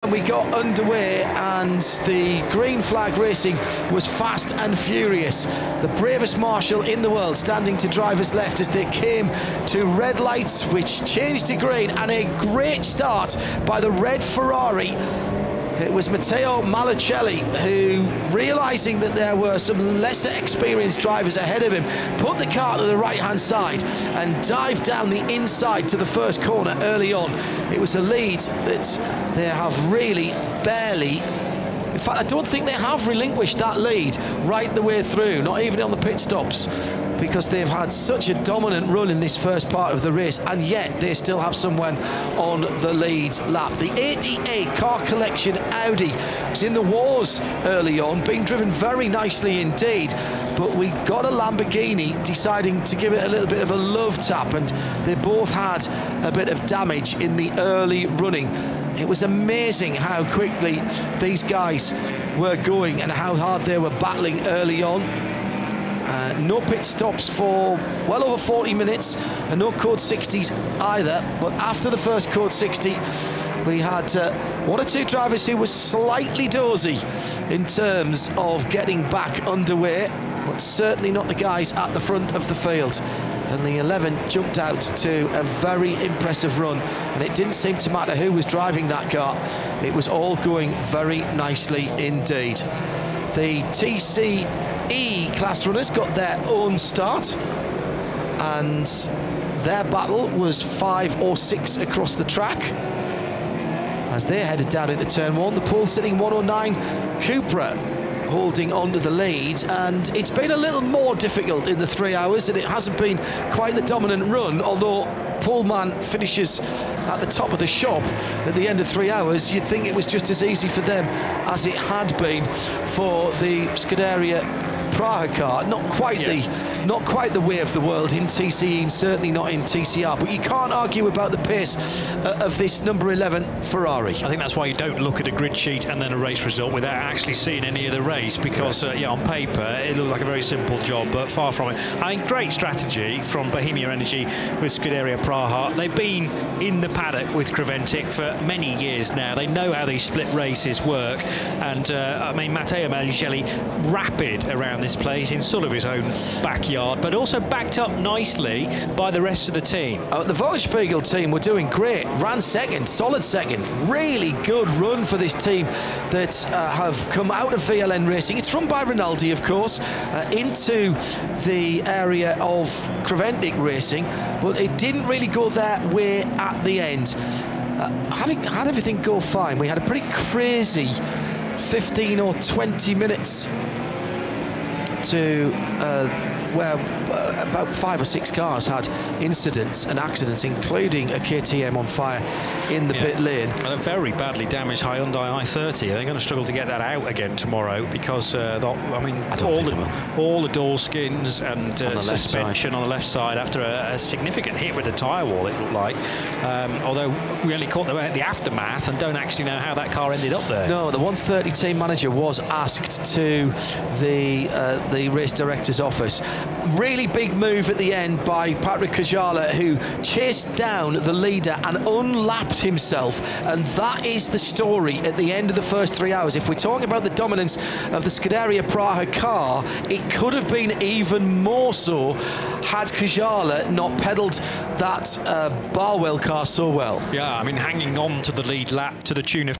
We got underway and the green flag racing was fast and furious. The bravest marshal in the world standing to driver's left as they came to red lights which changed to green, and a great start by the red Ferrari. It was Matteo Malicelli who, realising that there were some lesser experienced drivers ahead of him, put the car to the right-hand side and dived down the inside to the first corner early on. It was a lead that they have really barely... In fact, I don't think they have relinquished that lead right the way through, not even on the pit stops, because they've had such a dominant run in this first part of the race, and yet they still have someone on the lead lap. The 88 car collection Audi was in the wars early on, being driven very nicely indeed, but we got a Lamborghini deciding to give it a little bit of a love tap, and they both had a bit of damage in the early running. It was amazing how quickly these guys were going and how hard they were battling early on. No pit stops for well over 40 minutes, and no code 60s either. But after the first code 60, we had one or two drivers who were slightly dozy in terms of getting back underway, but certainly not the guys at the front of the field. And the 11 jumped out to a very impressive run, and it didn't seem to matter who was driving that car. It was all going very nicely indeed. The TCE class runners got their own start, and their battle was 5 or 6 across the track as they headed down into turn 1. The pole sitting 109 Cupra holding on to the lead, and it's been a little more difficult in the 3 hours, and it hasn't been quite the dominant run, although Poleman finishes at the top of the shop at the end of 3 hours. You'd think it was just as easy for them as it had been for the Scuderia Praha car. Not quite the way of the world in TCE, and certainly not in TCR, but you can't argue about the pace of this number 11 Ferrari. I think that's why you don't look at a grid sheet and then a race result without actually seeing any of the race, because yeah, on paper it looked like a very simple job, but far from it. I think great strategy from Bohemia Energy with Scuderia Praha. They've been in the paddock with Creventic for many years now. They know how these split races work, and I mean, Matteo Malicelli rapid around this place in sort of his own backyard, but also backed up nicely by the rest of the team. The Wolfsspiegel team were doing great, ran second, solid second. Really good run for this team that have come out of VLN Racing. It's run by Rinaldi, of course, into the area of Creventic Racing, but it didn't really go their way at the end. Having had everything go fine, we had a pretty crazy 15 or 20 minutes to where about 5 or 6 cars had incidents and accidents, including a KTM on fire in the pit lane. And a very badly damaged Hyundai i30. They're going to struggle to get that out again tomorrow, because I mean, all the door skins and suspension on the left side after a significant hit with the tyre wall, it looked like. Although we only caught the aftermath and don't actually know how that car ended up there. No, the 130 team manager was asked to the race director's office. Really big move at the end by Patrick Kajala, who chased down the leader and unlapped himself, and that is the story at the end of the first 3 hours. If we're talking about the dominance of the Scuderia Praha car, it could have been even more so had Kajala not pedalled that Barwell car so well. Yeah, I mean, hanging on to the lead lap to the tune of